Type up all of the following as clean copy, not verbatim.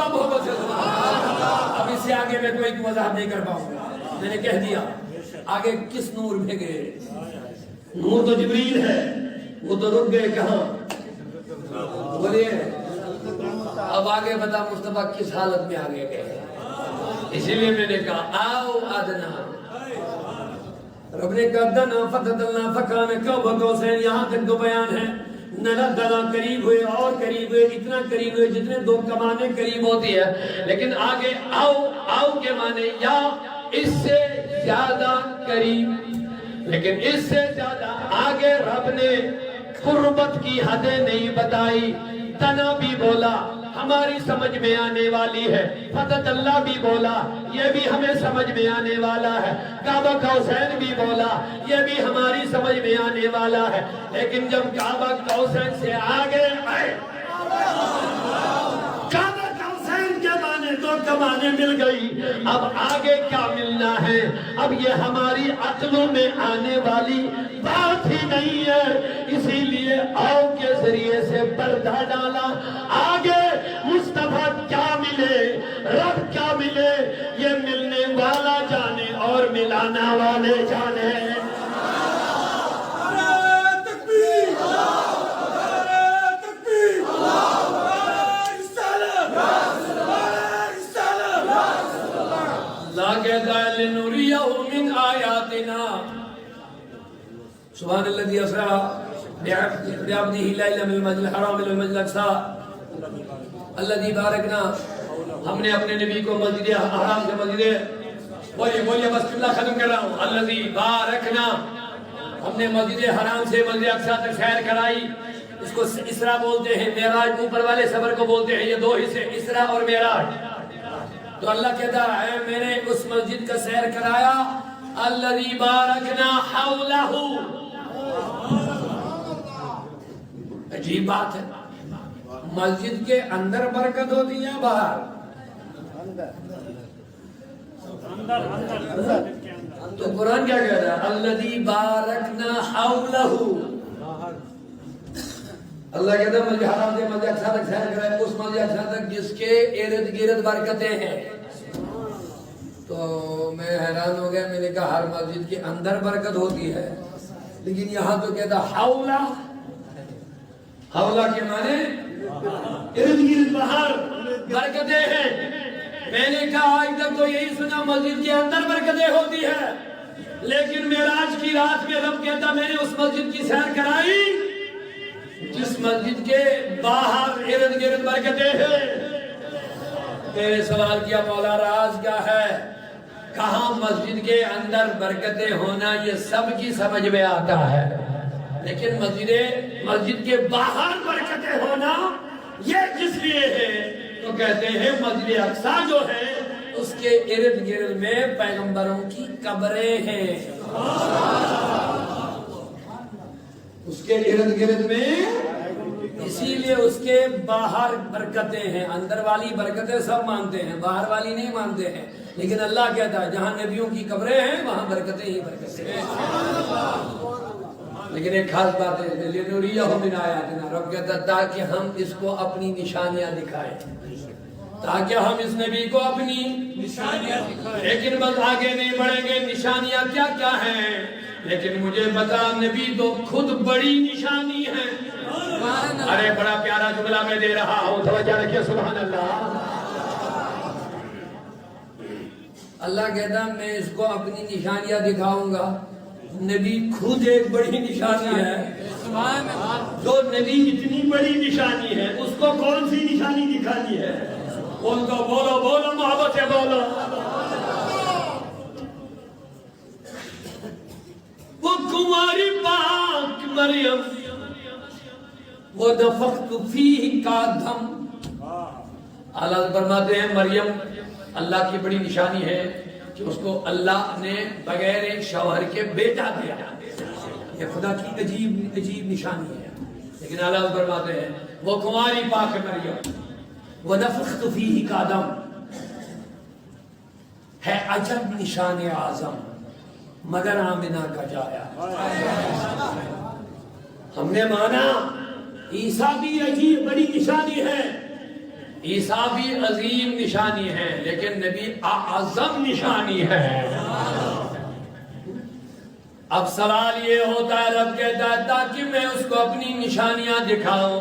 بولا محبت سے سبحان اللہ۔ اب اس سے آگے میں کوئی وضاحت نہیں کر پاؤں گا، میں نے کہہ دیا۔ آگے کس نور بھیگے؟ نور تو جبریل ہے، وہ تو رک گئے کہاں؟ بولیے اب آگے بتا مصطفیٰ کس حالت میں آگے گئے؟ اسی لیے میں نے کہا آؤ ادنا، رب نے کہا دنا فتدلنا فکان قاب قوسین، یہاں تک تو بیان ہے۔ نلا دلا قریب ہوئے اور قریب ہوئے، اتنا قریب ہوئے جتنے دو کمانے قریب ہوتی ہے، لیکن آگے آؤ، آؤ کے معنی یا اس سے زیادہ قریب، لیکن اس سے زیادہ آگے رب نے قربت کی حدیں نہیں بتائی۔ تنا بھی بولا ہماری سمجھ میں آنے والی ہے، فتح اللہ بھی بولا یہ بھی ہمیں سمجھ میں آنے والا ہے، کعبہ قوسین بھی بولا یہ بھی ہماری سمجھ میں آنے والا ہے، لیکن جب کعبہ قوسین سے آگے آئے، کعبہ قوسین کے معنی دو کمانے مل گئی، اب آگے کیا ملنا ہے؟ اب یہ ہماری عقلوں میں آنے والی بات ہی نہیں ہے، اسی لیے آؤ کے ذریعے سے پردہ ڈالا۔ آگے مصطفیٰ کیا ملے، رب کیا ملے، یہ ملنے والا جانے اور ملانا والے جانے۔ اللہ کہتا ہے لِنُرِيَهُ مِنْ آیَاتِنَا، سبحان الذي اسرا بعبده ليلا من المسجد الحرام الى المسجد الاقصى الذي باركنا، ہم نے اپنے نبی کو مسجد حرام سے مسجد، بولیے بس قبلہ ختم کر رہا ہوں، الذي باركنا، ہم نے مسجد حرام سے مسجد اقصی تک سیر کرائی۔ اس کو اسرا بولتے ہیں، معراج اوپر والے سفر کو بولتے ہیں، یہ دو حصے اسرا اور معراج۔ تو اللہ کہتا ہے میں نے اس مسجد کا سیر کرایا، الذي باركنا حوله، عجیب بات ہے، مسجد کے اندر برکت ہوتی ہے باہر؟ تو قرآن کیا کہہ رہا ہے؟ الذی بارکنا حولہ، اللہ کہتا ہے مسجد حرام سے مسجد اقصی تک سیر کرائے، اس مسجد اقصی تک جس کے ارد گرد برکتیں ہیں۔ تو میں حیران ہو گیا، میں نے کہا ہر مسجد کے اندر برکت ہوتی ہے، لیکن یہاں تو کہتا حولہ، حولہ کے معنی ارد گرد باہر برکتیں ہیں۔ میں نے کہا آج تک تو یہی سنا مسجد کے اندر برکتیں ہوتی ہے، لیکن معراج کی رات میں رب کہتا میں نے اس مسجد کی سیر کرائی جس مسجد کے باہر ارد گرد برکتیں ہیں۔ میں نے سوال کیا مولا راز کیا ہے؟ کہاں مسجد کے اندر برکتیں ہونا یہ سب کی سمجھ میں آتا ہے، لیکن مسجد کے باہر برکتیں ہونا یہ کس لیے ہے؟ تو کہتے ہیں مسجد اقصی جو ہے اس کے ارد گرد میں پیغمبروں کی قبریں ہیں، اس کے ارد گرد میں، اسی لیے اس کے باہر برکتیں ہیں۔ اندر والی برکتیں سب مانتے ہیں، باہر والی نہیں مانتے ہیں، لیکن اللہ کہتا ہے جہاں نبیوں کی قبریں ہیں وہاں برکتیں ہی برکتیں ہیں۔ لیکن ایک خاص بات ہے، لِنُرِيَهُ مِنْ آیَاتِنَا، رب کہتا ہے تاکہ ہم اس کو اپنی نشانیاں دکھائیں، تاکہ ہم اس نبی کو اپنی نشانیاں دکھائیں۔ لیکن بس آگے نہیں بڑھیں گے، نشانیاں کیا کیا ہیں، لیکن مجھے بتا نبی تو خود بڑی نشانی ہے۔ ارے بڑا پیارا جملہ میں دے رہا ہوں، توجہ رکھیے، سبحان اللہ۔ اللہ کہتا میں اس کو اپنی نشانیاں دکھاؤں گا، نبی خود ایک بڑی نشانی ہے۔ جو نبی اتنی بڑی نشانی ہے اس کو کون سی نشانی دکھانی ہے؟ ان کو بولو بولو محبت سے بولو، وہ کماری پاک مریم، وہ نفخت فیہ کا دم۔ اللہ فرماتے ہیں مریم اللہ کی بڑی نشانی ہے کہ اس کو اللہ نے بغیر ایک شوہر کے بیٹا دیا، یہ خدا کی عجیب عجیب نشانی ہے۔ لیکن اللہ فرماتے ہیں وہ کماری پاک مریم، وہ نفخت فیہ کا دم ہے عجب نشان اعظم، مگر آمنہ کا جایا۔ ہم نے مانا عیسیٰ بھی عجیب بڑی نشانی ہے، عیسیٰ بھی عظیم نشانی ہے لیکن نبی اعظم نشانی ہے۔ اب سوال یہ ہوتا ہے، رب کہتا ہے تاکہ میں اس کو اپنی نشانیاں دکھاؤں۔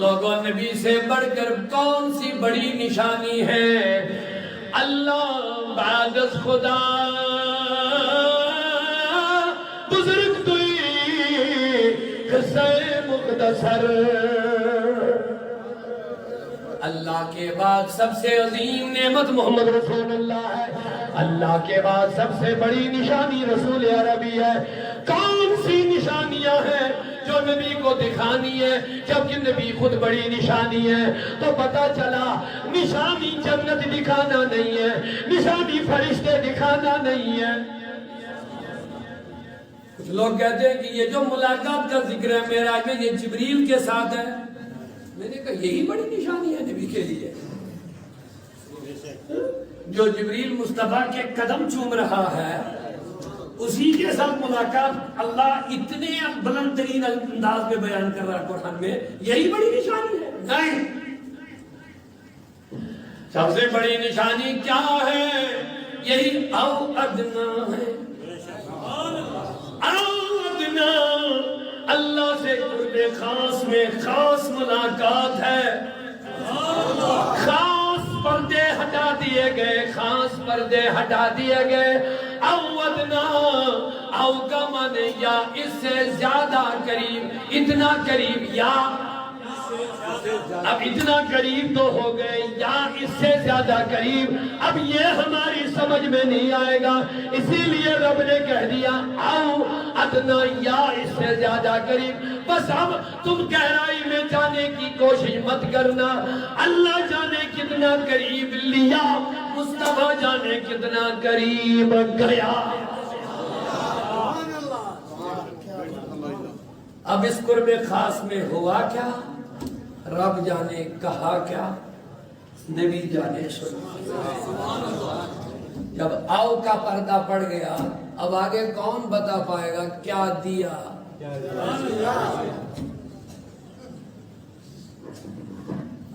لوگوں نبی سے بڑھ کر کون سی بڑی نشانی ہے؟ اللہ بعد از خدا بزرگ توئی قصہ مختصر، اللہ کے بعد سب سے عظیم نعمت محمد رسول اللہ ہے، اللہ کے بعد سب سے بڑی نشانی رسول عربی ہے۔ کون سی نشانیاں ہیں جو نبی کو دکھانی ہے؟ جبکہ نبی خود بڑی نشانی ہے، تو پتا چلا نشانی جنت دکھانا نہیں ہے، نشانی فرشتے دکھانا نہیں ہے۔ کچھ لوگ کہتے ہیں کہ یہ جو ملاقات کا ذکر ہے معراج میں، یہ جبریل کے ساتھ ہے۔ میں نے کہا یہی بڑی نشانی ہے نبی کے لیے، جو جبریل مصطفیٰ کے قدم چوم رہا ہے اسی کے ساتھ ملاقات اللہ اتنے بلند ترین انداز میں بیان کر رہا ہے قرآن میں، یہی بڑی نشانی ہے؟ نہیں، سب سے بڑی نشانی کیا ہے؟ یہی او ادنا ہے، او ادنا، اللہ سے قرب خاص میں خاص ملاقات ہے۔ خاص پردے ہٹا دیے گئے، خاص پردے ہٹا دیے گئے۔ او ادنا، او کا معنی یا اس سے زیادہ قریب، اتنا قریب، یا اب اتنا قریب تو ہو گئے یا اس سے زیادہ قریب، اب یہ ہماری سمجھ میں نہیں آئے گا، اسی لیے رب نے کہہ دیا او ادنا، یا اس سے زیادہ قریب۔ بس اب تم گہرائی میں جانے کی کوشش مت کرنا، اللہ جانے کتنا قریب لیا، مصطفیٰ جانے کتنا قریب گیا۔ اب اس قرب خاص میں ہوا کیا؟ رب جانے کہا کیا، نبی جانے سنا۔ جب آؤ کا پردہ پڑ گیا، اب آگے کون بتا پائے گا کیا دیا؟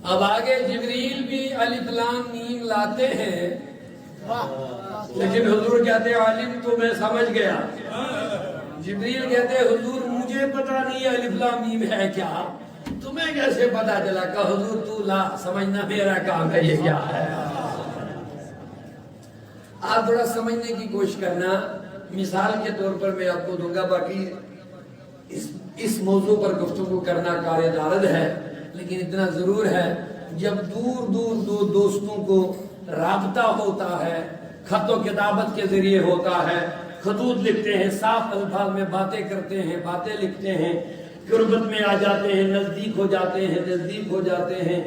اب آگے جبریل بھی الف لام میم لاتے ہیں، لیکن حضور کہتے ہیں عالم تو میں سمجھ گیا۔ جبریل کہتے ہیں حضور مجھے پتا نہیں ہے الف لام میم ہے کیا، تمہیں کیسے پتا چلا؟ کہ حضور تو لا، سمجھنا میرا کام ہے، یہ کیا ہے؟ آپ تھوڑا سمجھنے کی کوشش کرنا۔ مثال کے طور پر میں آپ کو دوں گا، باقی اس موضوع پر گفتگو کرنا قابل عرض ہے، لیکن اتنا ضرور ہے جب دور دور دوستوں کو رابطہ ہوتا ہے، خط و کتابت کے ذریعے ہوتا ہے، خطوط لکھتے ہیں، صاف الفاظ میں باتیں کرتے ہیں، باتیں لکھتے ہیں، قربت میں آ جاتے ہیں، نزدیک ہو جاتے ہیں، نزدیک ہو جاتے ہیں،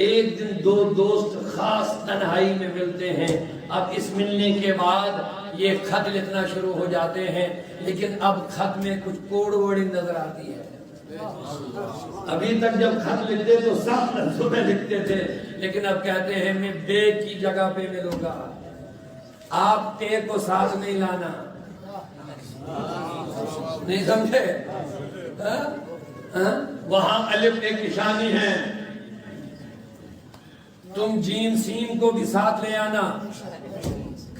ایک دن دو دوست خاص تنہائی میں ملتے ہیں، اب اس ملنے کے بعد یہ خط لکھنا شروع ہو جاتے ہیں، لیکن اب خط میں کچھ کوڑ وڑی نظر آتی ہے۔ ابھی تک جب خط لکھتے تو صاف لفظوں میں لکھتے تھے، لیکن اب کہتے ہیں میں بے کی جگہ پہ ملوں گا، آپ تے کو ساتھ نہیں لانا، نہیں سمجھے؟ وہاں الف ایک نشانی ہے، تم جیم سین کو بھی ساتھ لے آنا۔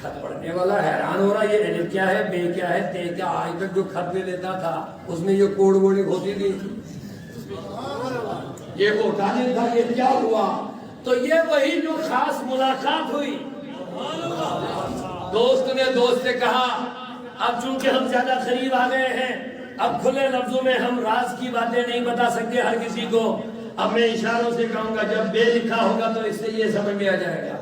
خط پڑھنے والا حیران ہو رہا یہ الف کیا ہے، بے کیا ہے، تے کیا؟ آج تک جو خط میں لیتا تھا اس میں یہ کوڑ ووڑی ہوتی تھی، یہ ہوتا نہیں تھا، یہ کیا ہوا؟ تو یہ وہی جو خاص ملاقات ہوئی، دوست نے دوست سے کہا اب چونکہ ہم زیادہ قریب آ گئے ہیں، اب کھلے لفظوں میں ہم راز کی باتیں نہیں بتا سکتے ہر کسی کو، اب میں اشاروں سے کہوں گا، جب بے لکھا ہوگا تو اس سے یہ سمجھ میں آ جائے گا،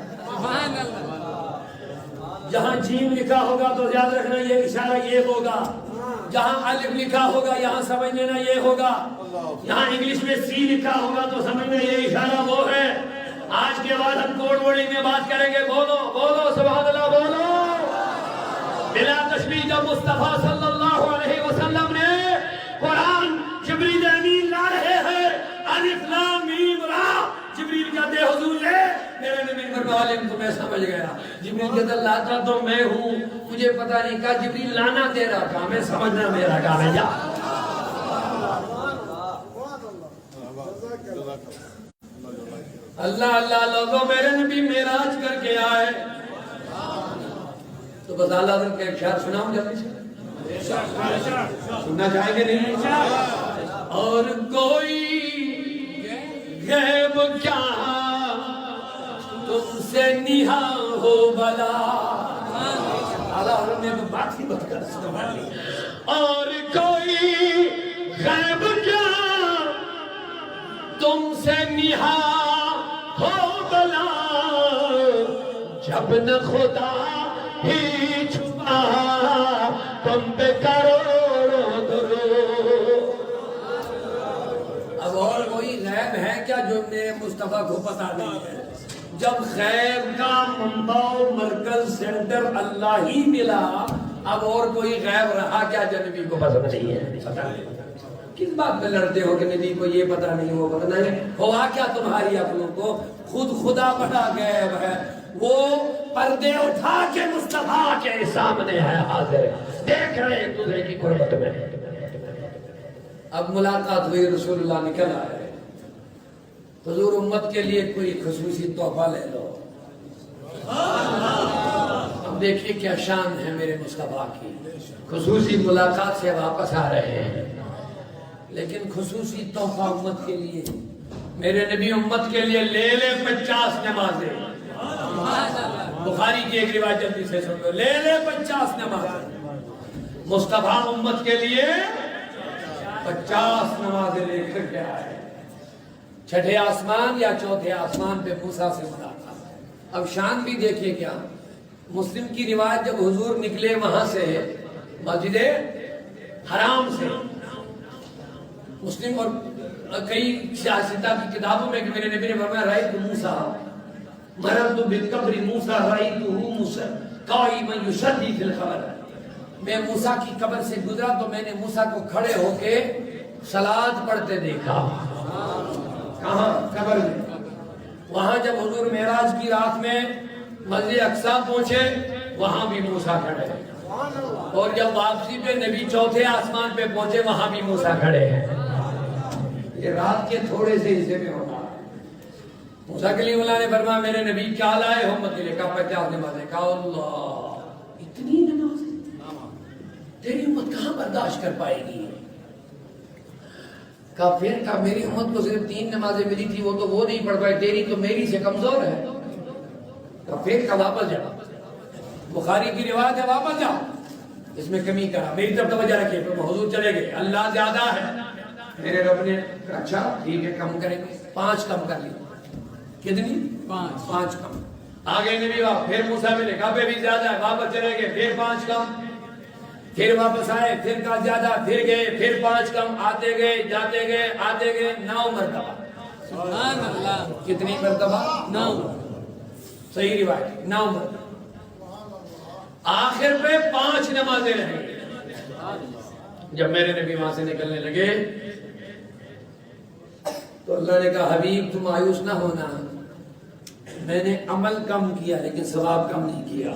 جہاں جیم لکھا ہوگا تو یاد رکھنا یہ اشارہ یہ ہوگا، جہاں الف لکھا ہوگا یہاں سمجھ لینا یہ ہوگا، یہاں انگلش میں سی لکھا ہوگا تو سمجھنا یہ اشارہ وہ ہے۔ آج کے بعد ہم کوڈ ورڈنگ میں بات کریں گے، بولو بولو سبحان اللہ، بولو بلا تشبیہ۔ جب مصطفیٰ صلی اللہ علیہ وسلم نے قرآن جبریل امین لا رہے ہیں، الف لام میم را، جبریل کہتے حضور لے، میرے نبی پر عالم تمہیں سمجھ گیا۔ جبریل کہتا لاتا تو میں ہوں، مجھے پتا نہیں، کہا جبریل لانا تیرا کام ہے، سمجھنا میرا کام ہے۔ جا اللہ اللہ لوگوں میرے نبی معراج کر کے آئے تو بس اعلیٰ حضرت کا ایک شعر سناؤں جلدی سے سننا چاہیں گے نہیں اور کوئی غیب کیا تم سے نہاں ہو بلا اعلیٰ حضرت نے بات ہی بات کر اور کوئی غیب کیا تم سے نہاں ہو بلا جب نہ خدا ہی چھپا تم پہ کروڑوں درود اب اور کوئی غیب ہے کیا جو میرے مصطفیٰ کو پتا نہیں ہے جب غیب کا منبع و مرکز سینٹر اللہ ہی ملا اب اور کوئی غیب رہا کیا جو نبی کو پتا نہیں ہے پتا نہیں کس بات پہ لڑتے ہو کہ نبی کو یہ پتا نہیں وہ پتا نہیں ہوا کیا تمہاری عقلوں کو خود خدا بڑا غیب ہے وہ پردے اٹھا کے مصطفیٰ کے سامنے ہے حاضر دیکھ رہے ہیں تجھے کی قربت میں اب ملاقات ہوئی رسول اللہ نکل آئے حضور امت کے لیے کوئی خصوصی تحفہ لے لو اب دیکھیے کیا شان ہے میرے مصطفیٰ کی خصوصی ملاقات سے واپس آ رہے ہیں لیکن خصوصی تحفہ امت کے لیے میرے نبی امت کے لیے لے لے 50 نمازیں بخاری کی ایک روایت جلدی سے سن لو لے لے 50 نمازیں مصطفیٰ امت کے لیے 50 نمازیں لے کر کے آئے چھٹے آسمان یا چوتھے آسمان پہ موسیٰ سے ملاقات اب شان بھی دیکھیے کیا مسلم کی روایت جب حضور نکلے وہاں سے مسجد حرام سے مسلم اور کئی سیاستہ کی کتابوں میں کہ میرے نبی نے فرمایا رأیت موسیٰ مررت بالقبر موسیٰ رأیتہ موسیٰ قائما یصلی فی القبر میں موسیٰ کی قبر سے گزرا تو میں نے موسیٰ کو کھڑے ہو کے صلاۃ پڑھتے دیکھا کہاں قبر میں وہاں جب حضور معراج کی رات میں مسجد اقصیٰ پہنچے وہاں بھی موسیٰ کھڑے اور جب واپسی پہ نبی چوتھے آسمان پہ پہنچے وہاں بھی موسیٰ کھڑے ہیں یہ رات کے تھوڑے سے حصے میں ہوتا ہے موسیٰ کلیم اللہ نے فرمایا میرے نبی کیا لائے ہو امت کے لیے کہا 50 نمازیں کہا اللہ اتنی نمازیں تیری امت کہاں برداشت کر پائے گی کہا پھر کہا میری امت کو صرف 3 نمازیں ملی تھی وہ تو وہ نہیں پڑھ پائے تیری تو میری سے کمزور ہے کہا پھر کہا واپس جاؤ بخاری کی روایت ہے واپس جاؤ اس میں کمی کرا میری طرف توجہ رکھیے حضور چلے گئے اللہ زیادہ ہے میرے رب نے اچھا ٹھیک ہے کم کریں گے 5 کم کر لی کتنی 5 کم آگے نبی پھر موسیٰ میں لکھا پہ بھی زیادہ ہے واپس چلے گئے پھر 5 کم پھر واپس آئے پھر کہا زیادہ پھر گئے پھر 5 کم آتے گئے جاتے گئے آتے گئے 9 مرتبہ سبحان اللہ کتنی مرتبہ 9 صحیح روایت 9 مرتبہ آخر پہ 5 نمازیں رہیں جب میرے نبی وہاں سے نکلنے لگے تو اللہ نے کہا حبیب تم مایوس نہ ہونا میں نے عمل کم کیا لیکن ثواب کم نہیں کیا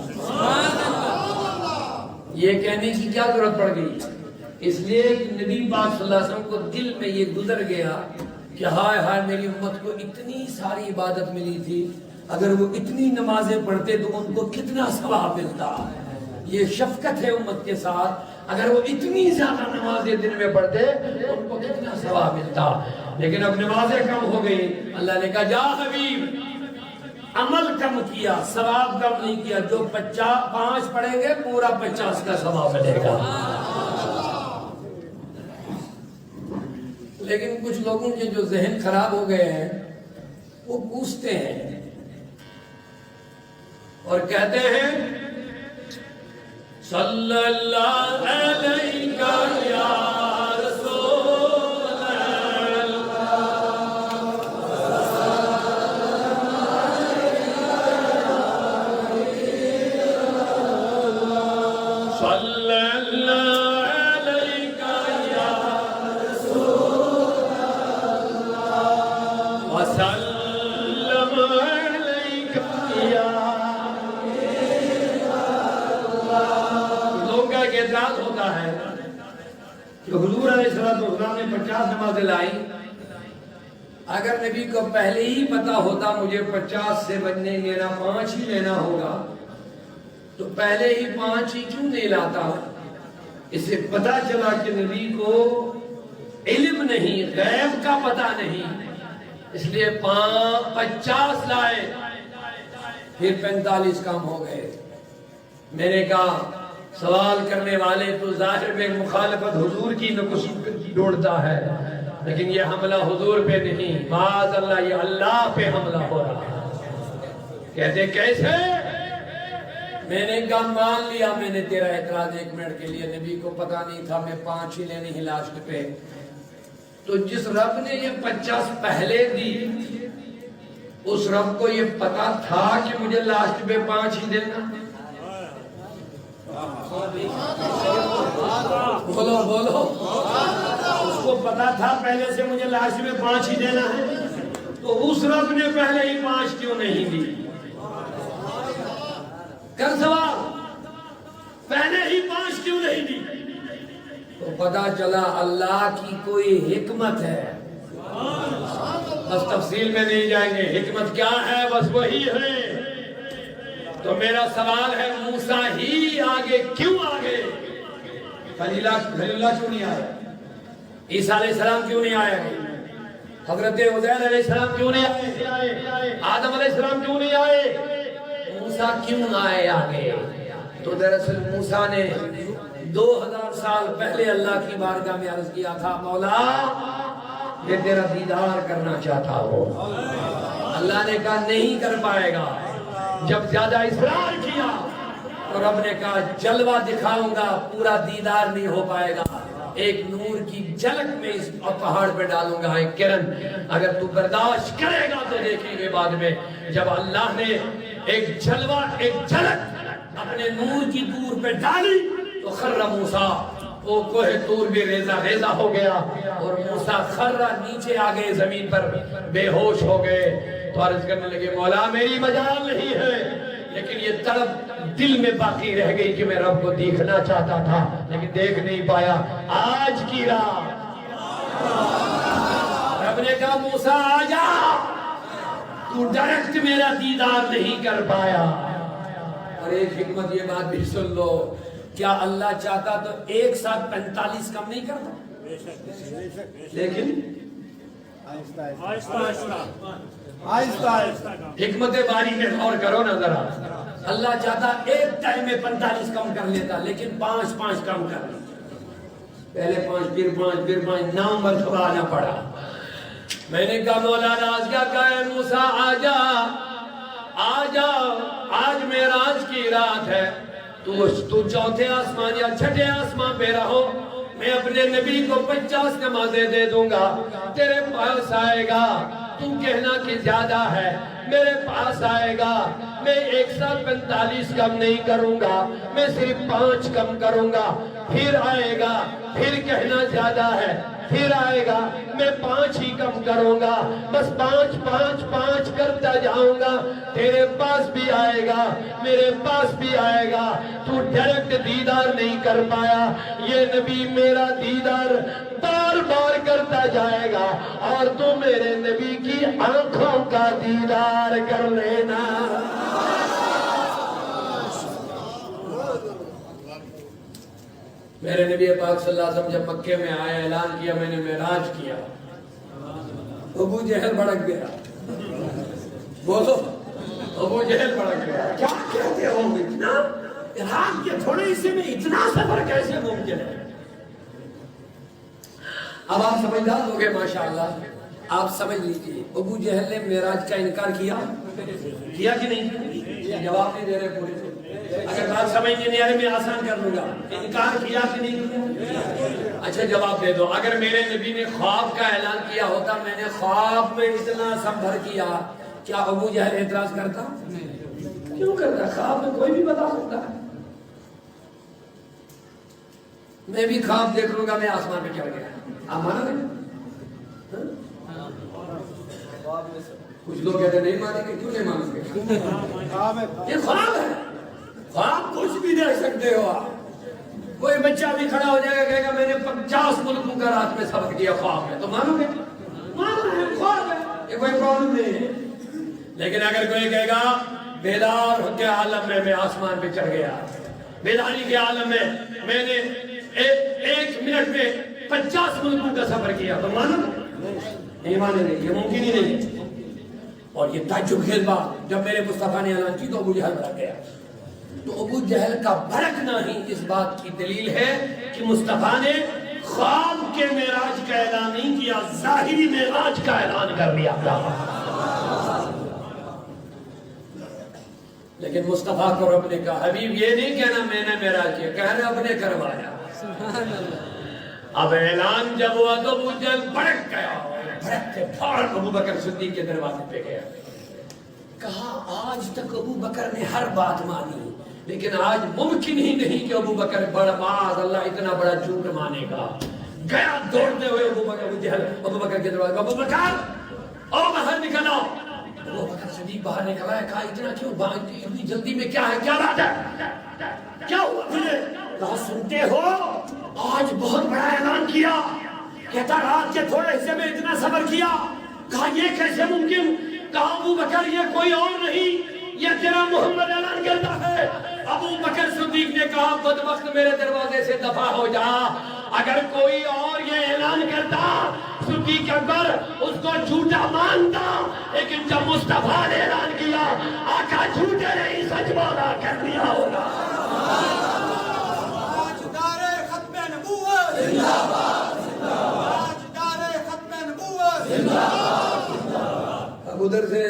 یہ کہنے کی کیا ضرورت پڑ گئی اس لیے کہ نبی پاک صلی اللہ علیہ وسلم کو دل میں یہ گزر گیا کہ ہائے ہائے میری امت کو اتنی ساری عبادت ملی تھی اگر وہ اتنی نمازیں پڑھتے تو ان کو کتنا ثواب ملتا یہ شفقت ہے امت کے ساتھ اگر وہ اتنی زیادہ نمازیں دن میں پڑھتے تو ان کو کتنا ثواب ملتا لیکن اب نمازیں کم ہو گئی اللہ نے کہا جا حبیب عمل کم کیا ثواب کم نہیں کیا جو 5 پڑھیں گے پورا 50 کا ثواب ملے گا لیکن کچھ لوگوں کے جو ذہن خراب ہو گئے ہیں وہ پوچھتے ہیں اور کہتے ہیں صلی اللہ علیہ یا رسول اللہ صلی اللہ علیہ یا رسول اللہ وسلم علیہ یا اعتراض ہوتا ہے کہ حضور علیہ السلام نے 50 نمازیں لائی اگر نبی کو پہلے ہی پتا ہوتا مجھے 50 سے بننے لینا 5 ہی لینا ہوگا تو پہلے ہی 5 ہی کیوں نہیں لاتا؟ اسے پتا چلا کہ نبی کو علم نہیں، غیب کا پتا نہیں، اس لیے 50 لائے، پھر 45 کم ہو گئے۔ میں نے کہا سوال کرنے والے تو ظاہر میں مخالفت حضور کی ڈھونڈتا ہے، لیکن یہ حملہ حضور پہ نہیں، معاذ اللہ یہ اللہ پہ حملہ ہو رہا ہے۔ کہتے کیسے؟ میں نے کہا مان لیا میں نے تیرا اعتراض 1 منٹ کے لیے، نبی کو پتا نہیں تھا میں 5 ہی لینی ہی لاسٹ پہ، تو جس رب نے یہ 50 پہلے دی اس رب کو یہ پتا تھا کہ مجھے لاسٹ پہ 5 ہی دینا؟ بولو بولو، اس کو پتا تھا پہلے سے مجھے لاسٹ میں 5 ہی دینا ہے، تو اس رب نے پہلے ہی 5 کیوں نہیں دی؟ کر سوال، پہلے ہی 5 کیوں نہیں دی؟ تو پتا چلا اللہ کی کوئی حکمت ہے، بس تفصیل میں نہیں جائیں گے، حکمت کیا ہے بس وہی ہے۔ تو میرا سوال ہے موسیٰ ہی آگے کیوں آگے؟ خلیل اللہ کیوں نہیں آیا؟ عیسیٰ علیہ السلام کیوں نہیں آیا؟ حضرت عزیر علیہ السلام کیوں نہیں آئے؟ آدم علیہ السلام کیوں نہیں آئے؟ موسیٰ کیوں آئے آگے؟ تو دراصل موسیٰ نے 2000 سال پہلے اللہ کی بارگاہ میں عرض کیا تھا مولا میں تیرا دیدار کرنا چاہتا ہوں۔ اللہ نے کہا نہیں کر پائے گا۔ جب زیادہ اصرار کیا تو رب نے کہا جلوہ دکھاؤں گا، پورا دیدار نہیں ہو پائے گا، ایک نور کی جھلک میں اس پہاڑ پہ ڈالوں گا، ایک کرن، اگر تو برداشت کرے گا تو دیکھیں گے بعد میں۔ جب اللہ نے ایک جلوہ ایک جھلک اپنے نور کی طور پہ ڈالی تو خر موسیٰ، وہ کوہ طور بھی ریزہ ریزہ ہو گیا اور موسیٰ خر نیچے آ گئے، زمین پر بے ہوش ہو گئے۔ تو عرض کرنے لگے مولا میری مجال نہیں ہے، لیکن یہ طلب دل میں باقی رہ گئی کہ میں رب کو دیکھنا چاہتا تھا لیکن دیکھ نہیں پایا۔ آج کی رات رب نے کہا موسیٰ آ جا، تو ڈائریکٹ میرا دیدار نہیں کر پایا۔ اور ایک حکمت یہ بات بھی سن لو، کیا اللہ چاہتا تو ایک ساتھ 45 کم نہیں کرتا؟ لیکن حکمت باری میں غور کرو نا ذرا، اللہ چاہتا ایک ٹائم میں 45 کم کر لیتا، لیکن 5 کم کر لیتا، پہلے 5 پھر 5 پھر 5 9 مرتبہ آنا پڑا۔ میں نے کہا مولا راز کیا کہا موسیٰ آ جا آ جا، آج معراج کی رات ہے، تو چوتھے آسمان یا چھٹے آسمان پہ رہو، میں اپنے نبی کو 50 نمازیں دے دوں گا، تیرے پاس آئے گا، تو کہنا کہ زیادہ ہے، میرے پاس آئے گا، میں ایک ساتھ 45 کم نہیں کروں گا، میں صرف 5 کم کروں گا، پھر آئے گا، پھر کہنا زیادہ ہے، پھر آئے گا، میں 5 ہی کم کروں گا، بس 5 کرتا جاؤں گا، تیرے پاس بھی آئے گا، میرے پاس بھی آئے گا، تو ڈائریکٹ دیدار نہیں کر پایا، یہ نبی میرا دیدار بار بار کرتا جائے گا، اور تو میرے نبی کی آنکھوں کا دیدار کر لینا۔ میرے نبی پاک صلی اللہ علیہ وسلم جب مکے میں آیا، اعلان کیا میں نے معراج کیا، ابو جہل بھڑک گیا، بولو ابو جہل بھڑک گیا، کیا کہتے ہو اتنا عراق کے تھوڑے حصے میں اتنا سفر کیسے ممکن ہے؟ اب آپ سمجھدار ہو گئے ماشاءاللہ، آپ سمجھ لیجئے ابو جہل نے معراج کا انکار کیا کہ نہیں؟ جواب نہیں دے رہے پورے سے، اگر بات سمجھ نہیں آ رہی میں آسان کر لوں گا، انکار کیا کہ نہیں کیا؟ اچھا جواب دے دو، اگر میرے نبی نے خواب کا اعلان کیا ہوتا، میں نے خواب میں اتنا سفر کیا، کیا ابو جہل اعتراض کرتا؟ کیوں کرتا؟ خواب میں کوئی بھی بتا سکتا ہے، میں بھی خواب دیکھ لوں گا میں آسمان پہ چڑھ گیا، آپ مانا نہیں؟ کچھ لوگ کہتے نہیں مانیں گے، کیوں نہیں مانیں گے؟ یہ خواب ہے، خواب کچھ بھی دیکھ سکتے ہو آپ، کوئی بچہ بھی کھڑا ہو جائے گا کہے گا میں نے 50 ملکوں کا رات میں سبق دیا خواب میں، تو مانو گے؟ مانو ہے، خواب ہے۔ یہ کوئی پرابلم نہیں ہے. لیکن اگر کوئی کہے گا بیدار کے عالم میں آسمان پہ چڑھ گیا, بیداری کے عالم میں نے ایک منٹ میں 50 ملکوں کا سفر کیا, تو مانو نہیں مانے نہیں, یہ ممکن ہی نہیں. اور یہ تعجب خیز بات جب میرے مصطفیٰ نے اعلان کی تو ابو جہل بھڑک گیا. تو ابو جہل کا بھڑکنا ہی اس بات کی دلیل ہے کہ مصطفیٰ نے خواب کے معراج کا اعلان نہیں کیا, ظاہری معراج کا اعلان کر لیا. لیکن مصطفیٰ کو رب نے کہا حبیب یہ نہیں کہنا میں نے معراج کیا, کہہ رہے رب نے کروایا. اب اعلان جب ہوا تو ابو جہل بھڑک گیا, بھڑک کے فوراً ابو بکر صدیق کے دروازے پہ گیا. کہا آج تک ابو بکر نے ہر بات مانی, لیکن آج ممکن ہی نہیں کہ ابو بکر بڑا معاذ اللہ اتنا بڑا جھوٹ مانے گا. گیا دوڑتے ہوئے ابو بکر کے دروازے, ابو بکر او باہر نکلو. ابو بکر صدیق باہر نکلا ہے. کہا اتنا کیوں, اتنی جلدی میں کیا ہے, کیا بات ہے, کیا ہوا تجھے؟ کہا سنتے ہو آج بہت بڑا اعلان کیا. کہتا رات کے تھوڑے حصے میں اتنا صبر کیا. کہا یہ کیسے ممکن؟ کہا ابو بکر یہ کوئی اور نہیں, یہ تیرا محمد اعلان کرتا ہے. ابو بکر صدیق نے کہا بدبخت میرے دروازے سے دفع ہو جا, اگر کوئی اور یہ اعلان کرتا صدیق اکبر اس کو جھوٹا مانتا, لیکن جب مصطفیٰ نے اعلان کیا آقا جھوٹے نہیں سچ بولا کر دیا ہوگا. اب ادھر سے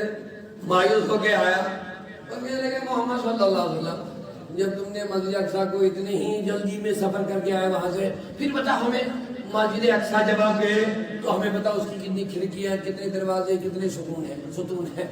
مایوس ہو کے آیا اور کہنے لگے محمد صلی اللہ علیہ وسلم جب تم نے مسجد اقصیٰ کو اتنی ہی جلدی میں سفر کر کے آئے وہاں سے, پھر بتا ہمیں مسجد اقصیٰ جب آپ گئے تو ہمیں بتا اس کی کتنی کھڑکیاں, کتنے دروازے, کتنے ستون ہیں.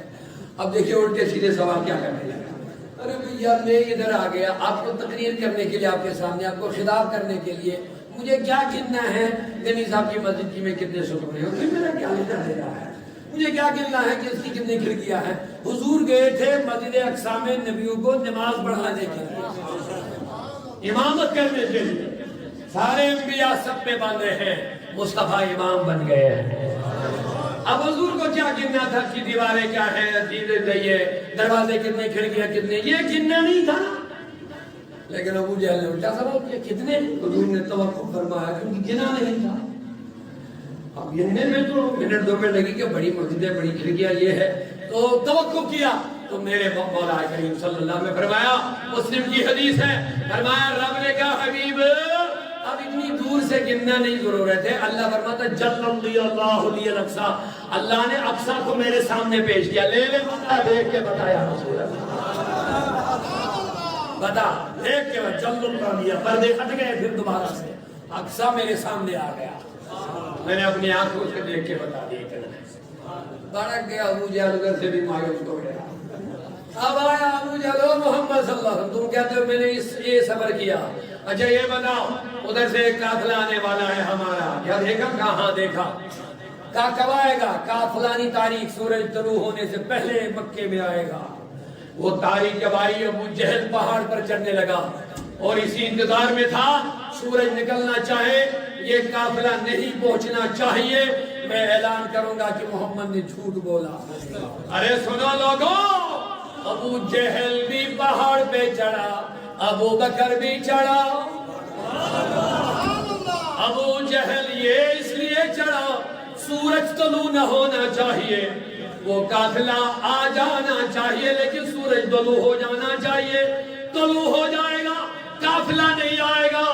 اب دیکھیے الٹے سیدھے سوال کیا کرنے لگا. ارے بھیا میں ادھر آ گیا آپ کو تقریر کرنے کے لیے, آپ کے سامنے آپ کو خطاب کرنے کے لیے, مجھے کیا گننا ہے غنی صاحب کی مسجد کی میں کتنے ستون ہیں, پھر میرا کیا لینا دے رہا ہے, مجھے کیا گننا ہے کہ اس کی کتنی کھڑکیاں ہیں. حضور گئے تھے مسجد اقصیٰ میں نبیوں کو نماز پڑھانے کے لیے, امامت کرنے کے لیے. سارے انبیاء سب پہ باندھے ہیں, مصطفیٰ امام بن گئے ہیں. اب حضور کو کیا گننا تھا کہ دیواریں کیا ہیں, دروازے کتنے, کھڑکیاں کتنے, یہ گننا نہیں تھا. لیکن ابو جہل نے الٹا سوال کیا کتنے, حضور نے توقف فرمایا کیونکہ گنا نہیں تھا. اب گننے میں تو منٹ دو منٹ لگی کہ بڑی مسجدیں, بڑی کھڑکیاں یہ ہے, تو توقف کیا. تو میرے مولا کریم صلی اللہ علیہ وسلم نے فرمایا, مسلم کی حدیث ہے, فرمایا رب نے کہا حبیب اب اتنی دور سے گننا نہیں ضرورت ہے. اللہ فرماتا جل اللہ لی الاقصیٰ, اللہ نے اقصیٰ کو میرے سامنے پیش کیا. لے لے بتا دیکھ کے بتایا رسول اللہ, بتا دیکھ کے جل اللہ لیا, پردے ہٹ گئے, پھر دوبارہ سے اقصیٰ میرے سامنے آ گیا. میں نے اپنی آنکھوں سے دیکھ کے بتا دیا. بھڑک گیا ابو جہل, ادھر سے بھی مایوس ہو گیا. اب آیا ابو جہل, محمد صلی اللہ علیہ وسلم تم کہتے ہو میں نے یہ صبر کیا, اچھا یہ بتاؤ ادھر سے ایک قافلہ آنے والا ہے ہمارا, کیا دیکھا؟ کہاں دیکھا. کہا کب آئے گا؟ کہا فلانی تاریخ سورج طلوع ہونے سے پہلے مکے میں آئے گا. وہ تاریخ جب آئی ابو جہل پہاڑ پر چڑھنے لگا اور اسی انتظار میں تھا سورج نکلنا چاہے, یہ قافلہ نہیں پہنچنا چاہیے, میں اعلان کروں گا کہ محمد نے جھوٹ بولا. ارے سنو لوگوں, ابو جہل بھی پہاڑ پہ چڑھا, ابو بکر بھی چڑھا. ابو جہل یہ اس لیے چڑھا سورج طلوع نہ ہونا چاہیے, وہ قافلہ آ جانا چاہیے, لیکن سورج طلوع ہو جانا چاہیے. طلوع ہو جائے گا, قافلہ نہیں آئے گا,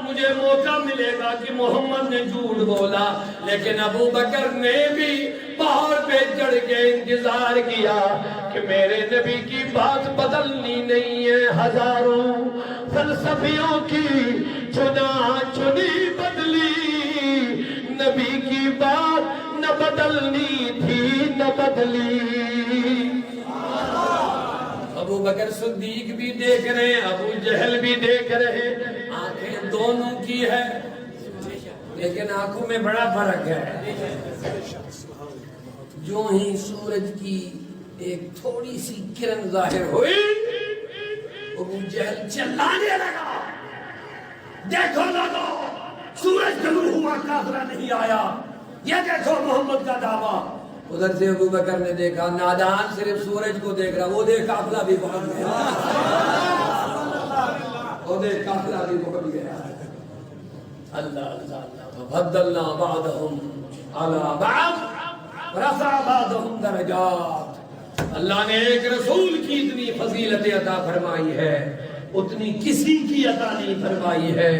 مجھے موقع ملے گا کہ محمد نے جھوٹ بولا. لیکن ابو بکر نے بھی پہاڑ پہ چڑھ کے انتظار کیا کہ میرے نبی کی بات بدلنی نہیں ہے. ہزاروں فلسفیوں کی چنا چنی بدلی, نبی کی بات نہ بدلنی تھی نہ بدلی. ابو بکر صدیق بھی دیکھ رہے ہیں, ابو جہل بھی دیکھ رہے, آنکھیں دونوں کی ہے لیکن آنکھوں میں بڑا فرق ہے. جو ہی سورج کی ایک تھوڑی سی کرن ظاہر ہوئی ابو جہل چلانے لگا, دیکھو لوگوں سورج طلوع ہوا قافلہ نہیں آیا, یہ دیکھو محمد کا دعویٰ. ادھر سے ابو بکر نے دیکھا نادان صرف سورج کو دیکھ رہا، وہ دیکھ قافلہ بھی پہنچ گیا، وہ دیکھ قافلہ بھی پہنچ گیا۔ اللہ اللہ اللہ فضلنا بعضهم على بعض رفع بعضهم درجات۔ اللہ نے ایک رسول کی اتنی فضیلت عطا فرمائی ہے اتنی کسی کی عطا نہیں فرمائی ہے۔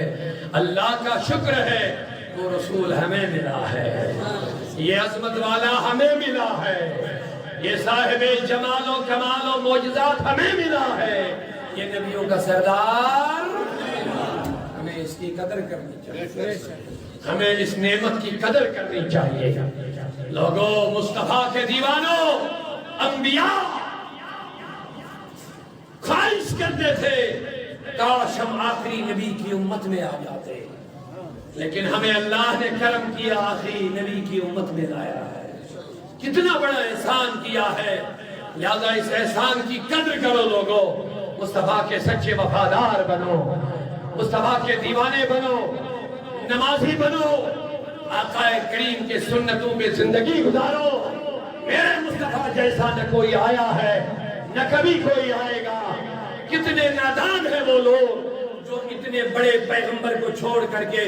اللہ کا شکر ہے وہ رسول ہمیں ملا ہے، یہ عظمت والا ہمیں ملا ہے، یہ صاحب جمال و کمال و معجزات ہمیں ملا ہے، یہ نبیوں کا سردار۔ ہمیں اس کی قدر کرنی چاہیے، ہمیں اس نعمت کی قدر کرنی چاہیے۔ لوگوں، مصطفیٰ کے دیوانوں، انبیاء خواہش کرتے تھے کاش ہم آخری نبی کی امت میں آ جاتے، لیکن ہمیں اللہ نے کرم کیا، آخری نبی کی امت میں لایا ہے۔ کتنا بڑا احسان کیا ہے، لہذا اس احسان کی قدر کرو لوگوں، مصطفیٰ کے سچے وفادار بنو، مصطفیٰ کے دیوانے بنو، نمازی بنو، آقا کریم کے سنتوں میں زندگی گزارو۔ میرے مصطفیٰ جیسا نہ کوئی آیا ہے نہ کبھی کوئی آئے گا۔ کتنے نادان ہیں وہ لوگ جو اتنے بڑے پیغمبر کو چھوڑ کر کے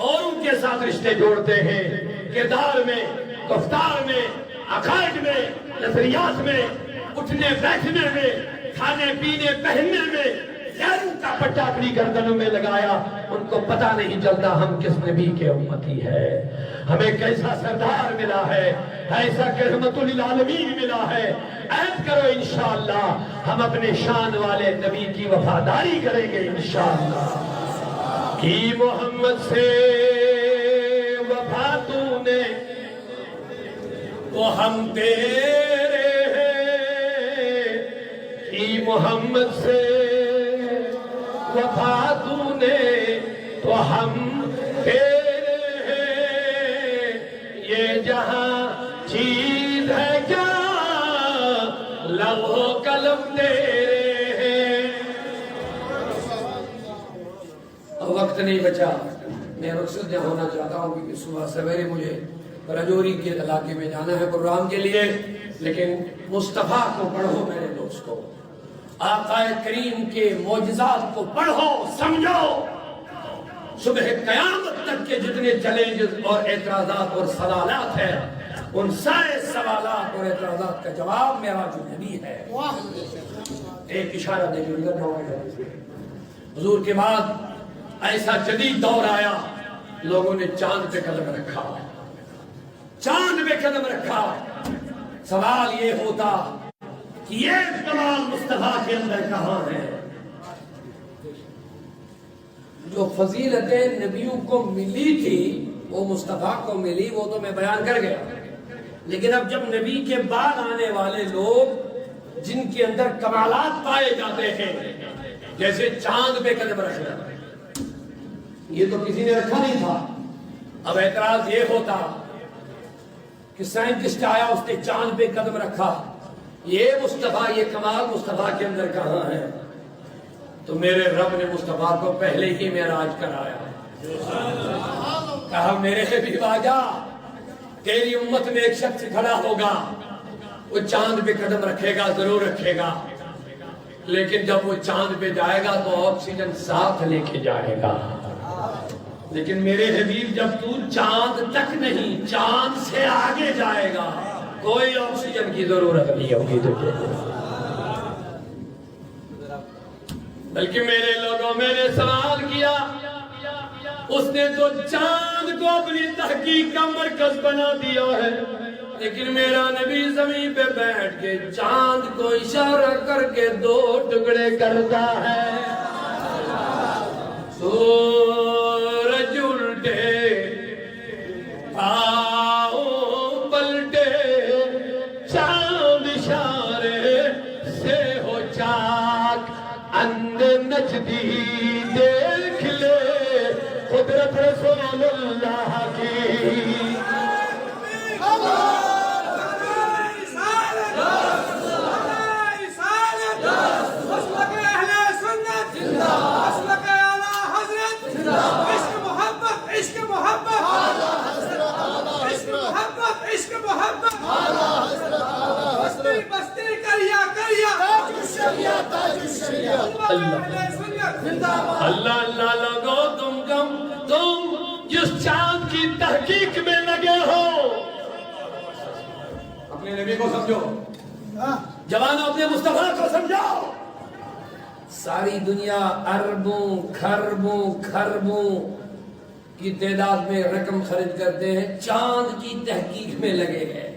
اور ان کے ساتھ رشتے جوڑتے ہیں، کردار میں، گفتار میں، عقائد میں، نظریات میں، اٹھنے بیٹھنے میں، کھانے پینے پہننے میں، غیروں کا پٹا اپنی گردنوں میں لگایا، ان کو پتہ نہیں چلتا ہم کس نبی کے امتی ہے، ہمیں کیسا سردار ملا ہے، ایسا رحمت للعالمین ملا ہے۔ عہد کرو انشاءاللہ ہم اپنے شان والے نبی کی وفاداری کریں گے انشاءاللہ۔ کی محمد سے وفا تو نے تو ہم تیرے ہیں، کی محمد سے وفا تو نے تو ہم تیرے ہیں، یہ جہاں چیز ہے کیا لوح و قلم تیرے ہیں۔ وقت نہیں بچا، میں رخصت ہونا چاہتا ہوں کیونکہ صبح سویرے مجھے راجوری کے علاقے میں جانا ہے پروگرام کے لیے، لیکن مصطفیٰ کو پڑھو میرے دوستو، آقا کریم کے معجزات کو پڑھو، سمجھو۔ صبح قیامت تک کے جتنے چیلنجز اور اعتراضات اور سوالات ہیں، ان سارے سوالات اور اعتراضات کا جواب میرا جو نبی ہے۔ ایک اشارہ دے کے حضور کے بعد ایسا جدید دور آیا، لوگوں نے چاند پہ قدم رکھا، چاند پہ قدم رکھا۔ سوال یہ ہوتا کہ یہ کمال مصطفیٰ کے اندر کہاں ہے؟ جو فضیلتیں نبیوں کو ملی تھی وہ مصطفیٰ کو ملی، وہ تو میں بیان کر گیا، لیکن اب جب نبی کے بعد آنے والے لوگ جن کے اندر کمالات پائے جاتے ہیں، جیسے چاند پہ قدم رکھنا، یہ تو کسی نے رکھا نہیں تھا۔ اب اعتراض یہ ہوتا کہ سائنٹسٹ آیا، اس نے چاند پہ قدم رکھا، یہ مصطفیٰ، یہ کمال مصطفیٰ کے اندر کہاں ہے؟ تو میرے رب نے مصطفیٰ کو پہلے ہی معراج کرایا، کہا میرے حبیب آجا، تیری امت میں ایک شخص کھڑا ہوگا، وہ چاند پہ قدم رکھے گا، ضرور رکھے گا، لیکن جب وہ چاند پہ جائے گا تو آکسیجن ساتھ لے کے جائے گا، لیکن میرے حبیب جب تو چاند تک نہیں، چاند سے آگے جائے گا، کوئی آکسیجن کی ضرورت نہیں ہوگی تجھے۔ بلکہ میرے لوگوں، میں نے سوال کیا، اس نے تو چاند کو اپنی تحقیق کا مرکز بنا دیا ہے، لیکن میرا نبی زمین پہ بیٹھ کے چاند کو اشارہ کر کے 2 ٹکڑے کرتا ہے۔ سورج الٹے پاؤں پلٹے، چاند اشارے سے ہو چاک، اندھ نجدی دیکھ لے قدرت رسول اللہ کی۔ عشق محبت اللہ اللہ لوگو تم جس چاند کی تحقیق میں لگے ہو، اپنے نبی کو سمجھو، جوانوں اپنے مصطفیٰ کو سمجھو۔ ساری دنیا اربوں خربوں کی تعداد میں رقم خرچ کرتے ہیں، چاند کی تحقیق میں لگے ہیں،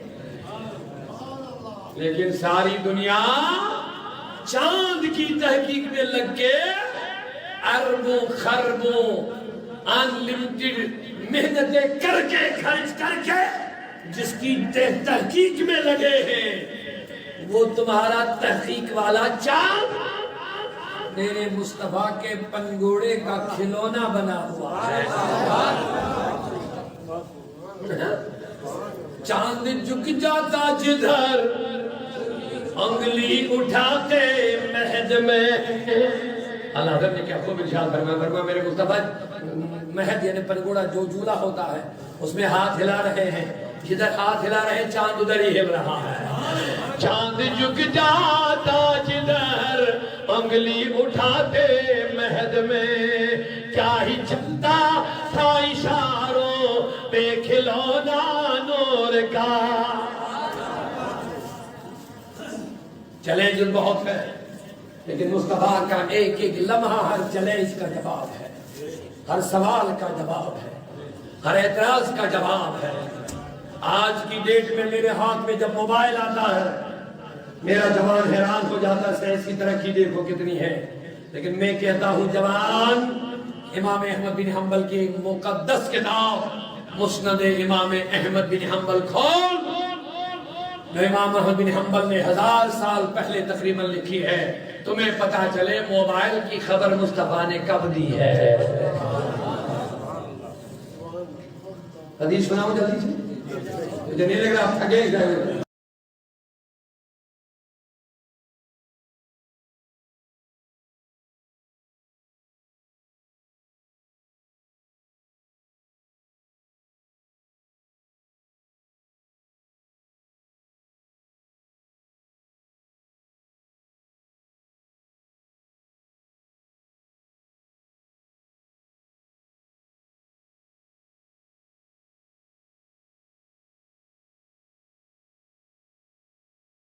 لیکن ساری دنیا چاند کی تحقیق میں لگ کے اربوں خربوں انلمیٹڈ محنتیں کر کے خرچ کر کے جس کی تحقیق میں لگے ہیں، وہ تمہارا تحقیق والا چاند میرے مصطفیٰ کے پنگوڑے کا کھلونا بنا ہوا ہے۔ چاند جھک جاتا جدھر انگلی اٹھاتے مہد میں۔ اللہ حضرت نے کیا خوب ارشاد فرمایا، میرے مصطفیٰ مہد یعنی پنگوڑا جو جھولا ہوتا ہے اس میں ہاتھ ہلا رہے ہیں، جدھر ہاتھ ہلا رہے ہیں چاند ادھر ہی ہل رہا ہے۔ چاند جھک جاتا جدھر انگلی اٹھاتے مہد میں، کیا ہی چلتا تھا اشاروں پہ کھلونا نور کا۔ چیلنج بہت ہے لیکن مصطفیٰ کا ایک ایک لمحہ ہر چیلنج کا جواب ہے، ہر سوال کا جواب ہے، ہر اعتراض کا جواب ہے۔ آج کی ڈیٹ میں میرے ہاتھ میں جب موبائل آتا ہے میرا جوان حیران ہو جاتا ہے، سائنس کی ترقی دیکھو کتنی ہے، لیکن میں کہتا ہوں جوان، امام احمد بن حنبل کی مقدس کتاب مسند امام احمد بن حنبل کھول، جو امام احمد بن حنبل نے 1000 سال پہلے تقریباً لکھی ہے، تمہیں پتا چلے موبائل کی خبر مصطفیٰ نے کب دی ہے۔ حدیث سناؤں جلدی سے، مجھے نہیں لگ رہا آپ تھکے گئے۔